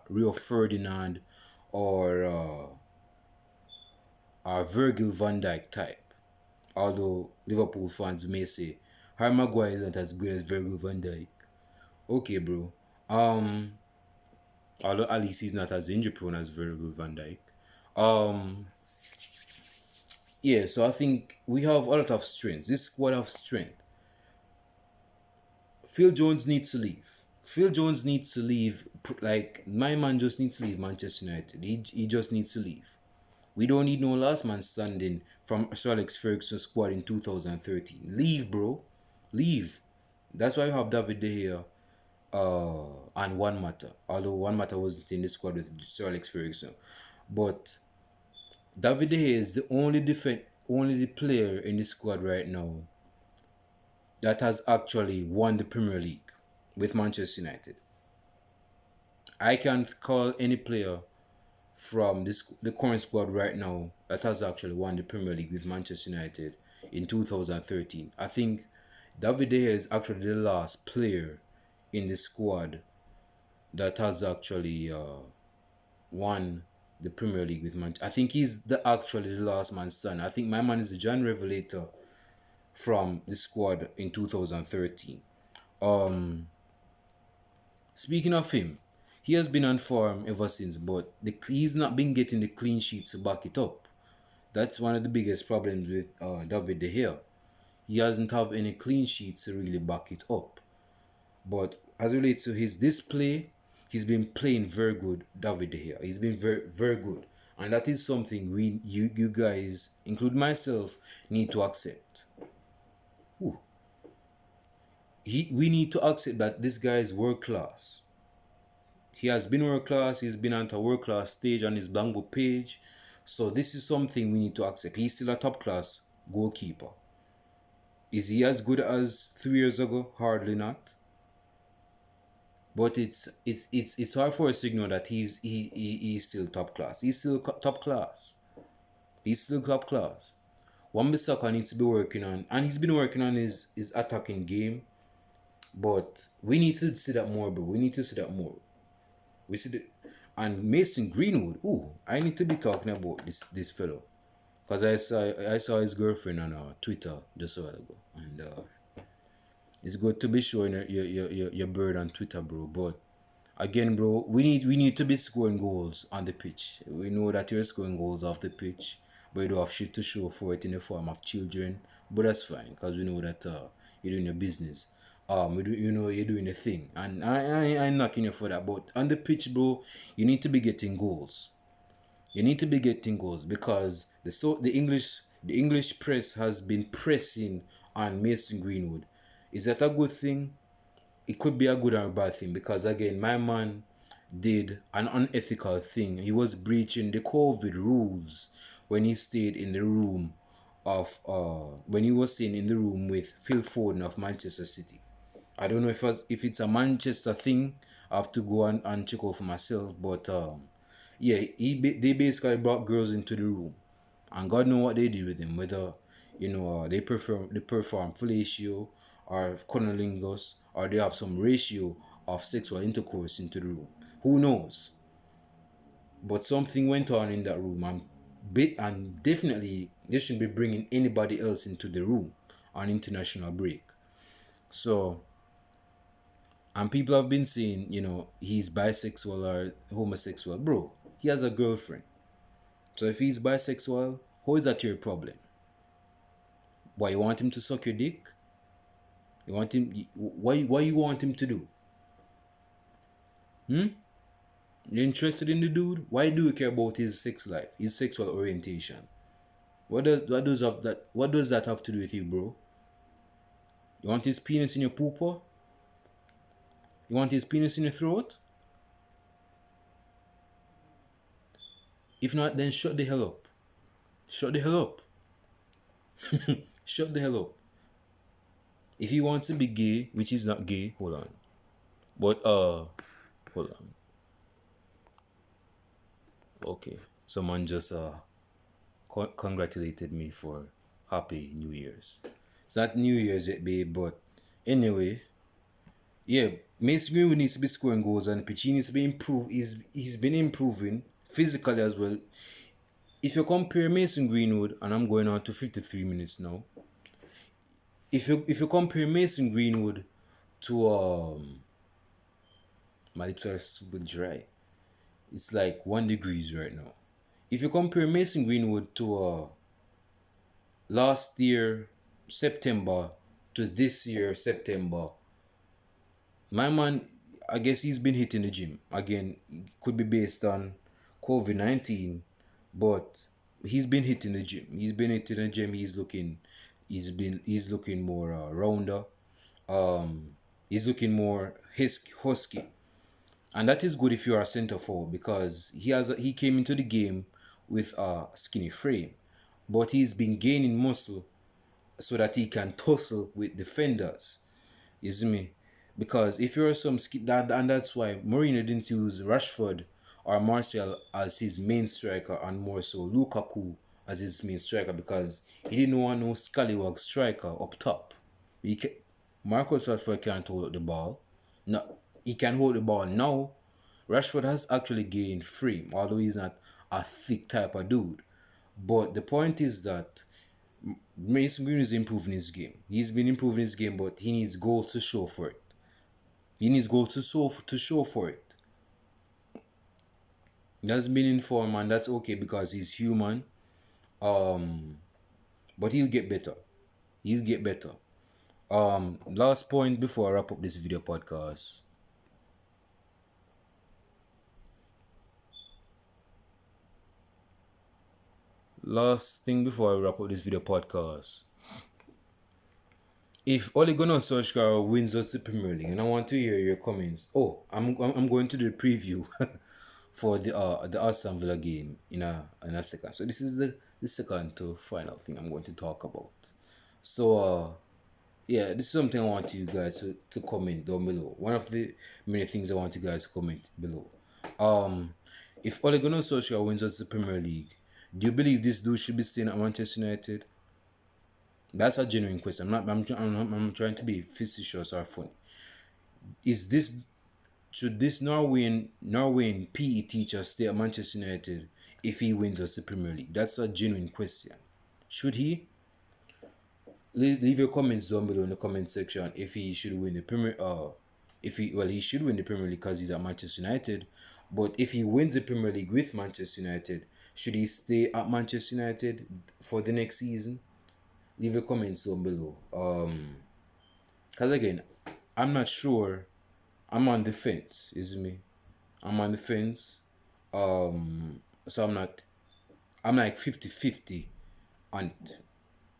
Rio Ferdinand or Virgil van Dijk type. Although Liverpool fans may say Harry Maguire isn't as good as Virgil van Dijk. Okay, bro. Although at least he's not as injury prone as Virgil van Dijk. Yeah, so I think we have a lot of strength. This squad of strength. Phil Jones needs to leave. Phil Jones needs to leave. Like, my man just needs to leave Manchester United. He just needs to leave. We don't need no last man standing from Sir Alex Ferguson's squad in 2013. Leave, bro. Leave. That's why we have David De Gea and One Matter. Although One Matter wasn't in the squad with Sir Alex Ferguson. But David De Gea is the only player in the squad right now that has actually won the Premier League with Manchester United. I can't call any player from the current squad right now that has actually won the Premier League with Manchester United in 2013. I think David De Gea is actually the last player in the squad that has actually won the Premier League with Manchester. I think he's actually the last man standing. I think my man is the John Revelator from the squad in 2013. Speaking of him, he has been on form ever since, but he's not been getting the clean sheets to back it up. That's one of the biggest problems with David De Gea. He hasn't have any clean sheets to really back it up. But as it relates to his display, he's been playing very good, David De Gea. He's been very, very good. And that is something you guys, include myself, need to accept. Ooh. We need to accept that this guy is world class. He has been world class. He's been on a world class stage on his Blanco page. So this is something we need to accept. He's still a top class goalkeeper. Is he as good as 3 years ago? Hardly not. But it's hard for us to ignore that he's still top class. He's still top class. He's still top class. Wan-Bissaka needs to be working on, and he's been working on his attacking game. But we need to see that more, bro. We need to see that more. We see the, and Mason Greenwood. Ooh, I need to be talking about this fellow, cause I saw his girlfriend on Twitter just a while ago, and it's good to be showing your bird on Twitter, bro. But again, bro, we need to be scoring goals on the pitch. We know that you're scoring goals off the pitch, but you don't have shit to show for it in the form of children. But that's fine, because we know that you're doing your business. You know you're doing a thing, and I'm knocking you for that. But on the pitch, bro, you need to be getting goals. You need to be getting goals because the English press has been pressing on Mason Greenwood. Is that a good thing? It could be a good or a bad thing, because again, my man did an unethical thing. He was breaching the COVID rules when he stayed in the room of when he was staying in the room with Phil Foden of Manchester City. I don't know if it's a Manchester thing. I have to go and check out for myself. But yeah, they basically brought girls into the room, and God know what they did with them. Whether they perform fellatio or cunnilingus, or they have some ratio of sexual intercourse into the room. Who knows? But something went on in that room, and definitely they shouldn't be bringing anybody else into the room on international break. So, and people have been saying, he's bisexual or homosexual. Bro, he has a girlfriend. So if he's bisexual, how is that your problem? Why, you want him to suck your dick? You want him? Why you want him to do? You're interested in the dude? Why do you care about his sex life, his sexual orientation? What does that have to do with you, bro? You want his penis in your pooper? You want his penis in your throat? If not, then shut the hell up. Shut the hell up. Shut the hell up. If he wants to be gay, which is not gay, hold on. But hold on. Okay, someone just congratulated me for Happy New Year's. It's not New Year's yet, babe, but anyway, yeah, Mason Greenwood needs to be scoring goals on the pitch. He needs to be improved. He's been improving physically as well. If you compare Mason Greenwood, and I'm going on to 53 minutes now. If you compare Mason Greenwood to my lips are super dry. It's like 1 degrees right now. If you compare Mason Greenwood to last year September to this year September, my man, I guess he's been hitting the gym. Again, it could be based on COVID-19, but he's been hitting the gym. He's been hitting the gym. He's looking more rounder. He's looking more husky. And that is good if you are a center forward, because he came into the game with a skinny frame, but he's been gaining muscle so that he can tussle with defenders. You see me? Because if you're and that's why Mourinho didn't use Rashford or Martial as his main striker, and more so Lukaku as his main striker, because he didn't want no scallywag striker up top. Marcus Rashford can't hold the ball. No, he can hold the ball now. Rashford has actually gained frame, although he's not a thick type of dude. But the point is that Mason Green is improving his game. He's been improving his game, but he needs goals to show for it. He needs goals to show for it. He hasn't been in form, and that's okay because he's human. Um, but he'll get better. He'll get better. Last point before I wrap up this video podcast. Last thing before I wrap up this video podcast. If Ole Gunnar Solskjaer wins us the Premier League, and I want to hear your comments. Oh, I'm going to do the preview for the Aston Villa game in a second. So this is the second to final thing I'm going to talk about. So yeah, this is something I want you guys to comment down below. One of the many things I want you guys to comment below. Um, if Ole Gunnar Solskjaer wins us the Premier League, do you believe this dude should be staying at Manchester United? That's a genuine question. I'm trying to be facetious or funny. Is this should this Norwegian PE teacher stay at Manchester United if he wins us the Premier League? That's a genuine question. Should he? Leave your comments down below in the comment section if he should win the Premier. If he should win the Premier League because he's at Manchester United. But if he wins the Premier League with Manchester United, should he stay at Manchester United for the next season? Leave your comments down below. Because again, I'm not sure. I'm on the fence, isn't me? I'm on the fence. So I'm not. I'm like 50-50 on it.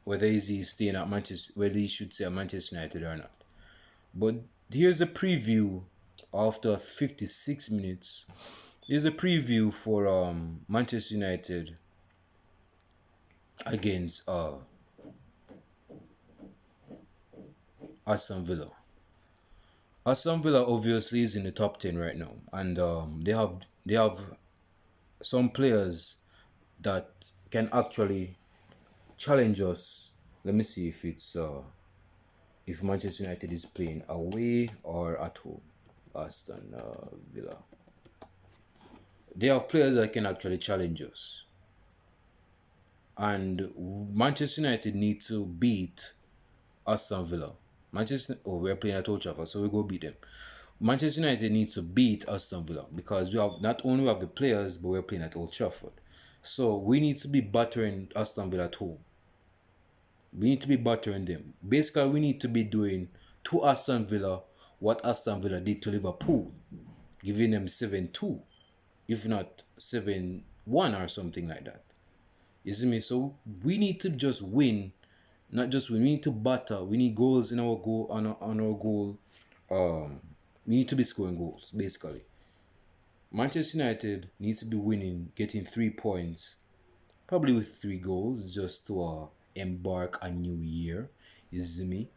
Whether he's staying at Manchester, whether he should stay at Manchester United or not. But here's a preview after 56 minutes. Here's a preview for Manchester United against Aston Villa. Aston Villa obviously is in the top 10 right now, and they have some players that can actually challenge us. Let me see if Manchester United is playing away or at home. Aston Villa. They have players that can actually challenge us, and Manchester United need to beat Aston Villa. We're playing at Old Trafford, so we go beat them. Manchester United needs to beat Aston Villa because we have not only have the players, but we're playing at Old Trafford. So we need to be battering Aston Villa at home. We need to be battering them. Basically, we need to be doing to Aston Villa what Aston Villa did to Liverpool, giving them 7-2, if not 7-1 or something like that. You see me? So we need to just win, not just win. We need to batter. We need goals in our goal on our goal. We need to be scoring goals basically. Manchester United needs to be winning, getting 3 points, probably with 3 goals, just to embark a new year. You see me?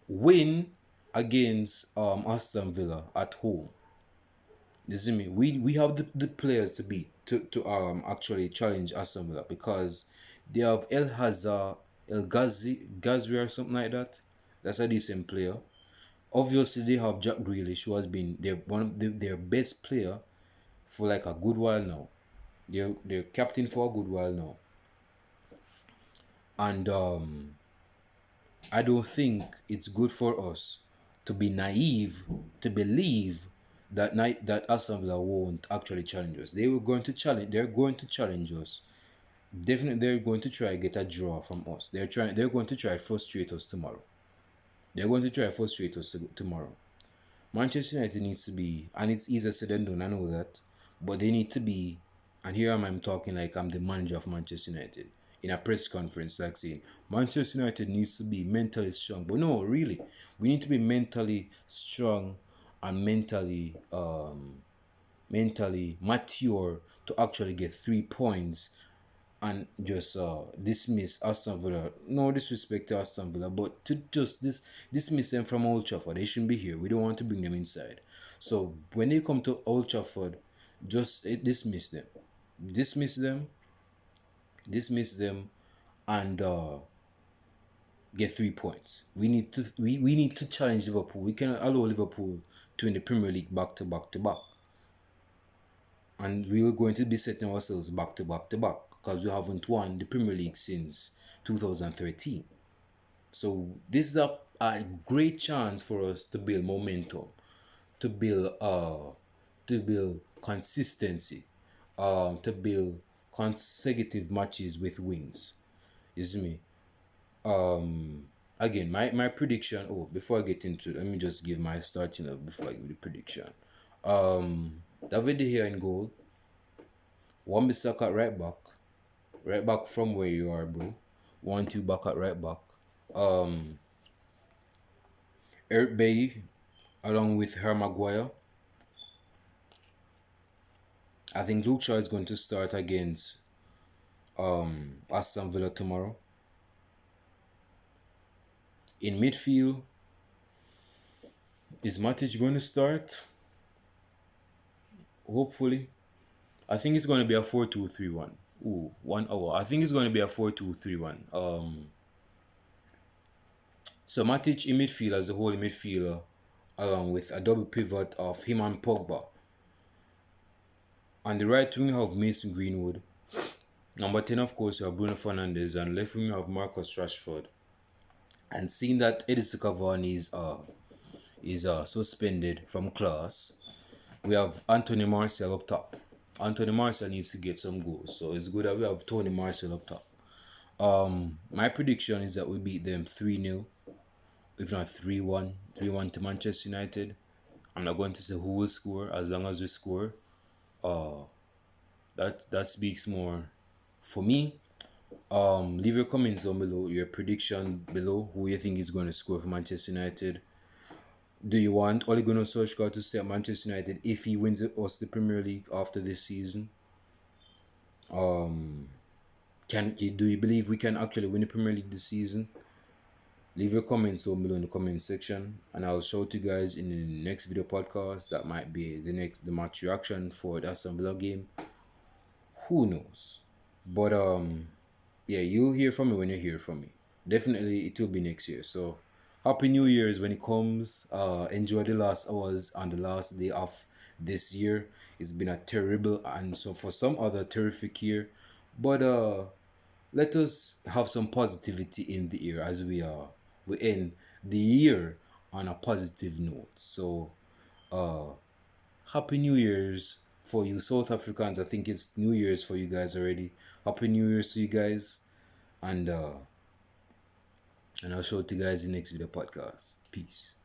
Win against Aston Villa at home. You see me? We have the players to beat to actually challenge Aston Villa because they have El Hazard, El Gazri or something like that. That's a decent player. Obviously, they have Jack Grealish, who has been their best player for like a good while now. They're captain for a good while now, and I don't think it's good for us to be naive to believe that Aston Villa won't actually challenge us. They're going to challenge us. Definitely, they're going to try get a draw from us. They're going to try frustrate us tomorrow. They're going to try frustrate us tomorrow. Manchester United needs to be, and it's easier said than done, I know that, but they need to be, and here I'm talking like I'm the manager of Manchester United in a press conference, like saying Manchester United needs to be mentally strong. But no, really, we need to be mentally strong and mentally mature to actually get 3 points and just dismiss Aston Villa. No disrespect to Aston Villa, but to just dismiss them from Old Trafford. They shouldn't be here. We don't want to bring them inside. So when they come to Old Trafford, just dismiss them. Dismiss them. Dismiss them and get 3 points. We need to challenge Liverpool. We cannot allow Liverpool to win the Premier League back to back to back. And we're going to be setting ourselves back to back to back because we haven't won the Premier League since 2013. So this is a great chance for us to build momentum, to build consistency, to build consecutive matches with wins. You see me? Again, my prediction. Oh, before I get into it, let me just give my starting up before I give the prediction. David De Gea in goal. Wan-Bissaka at right back from where you are, bro. 1-2 back at right back. Eric Bailly along with Harry Maguire. I think Luke Shaw is going to start against Aston Villa tomorrow. In midfield, is Matic going to start? Hopefully. I think it's going to be a 4-2-3-1. Ooh, 1 hour. I think it's going to be a 4-2-3-1. So Matic in midfield as a whole midfielder, along with a double pivot of him and Pogba. On the right wing, you have Mason Greenwood. Number 10, of course, you have Bruno Fernandes. And left wing, you have Marcus Rashford. And seeing that Edison Cavani is suspended from class, we have Anthony Martial up top. Anthony Martial needs to get some goals, so it's good that we have Tony Martial up top. My prediction is that we beat them 3-0, if not 3-1. 3-1 to Manchester United. I'm not going to say who will score, as long as we score. That speaks more for me. Leave your comments down below, your prediction below, who you think is going to score for Manchester United. Do you want Ole Gunnar Solskjaer to stay at Manchester United if he wins us the Premier League after this season? Do you believe we can actually win the Premier League this season? Leave your comments down below in the comment section, and I'll show it to you guys in the next video podcast. That might be the match reaction for the Aston Villa game. Who knows? But yeah, you'll hear from me when you hear from me. Definitely, it will be next year. So, Happy New Year's when it comes. Enjoy the last hours on the last day of this year. It's been a terrible and so for some other terrific year. But let us have some positivity in the year as we end the year on a positive note. So, Happy New Year's for you South Africans. I think it's New Year's for you guys already. Happy New Year's to you guys, and I'll show it to you guys in the next video podcast. Peace.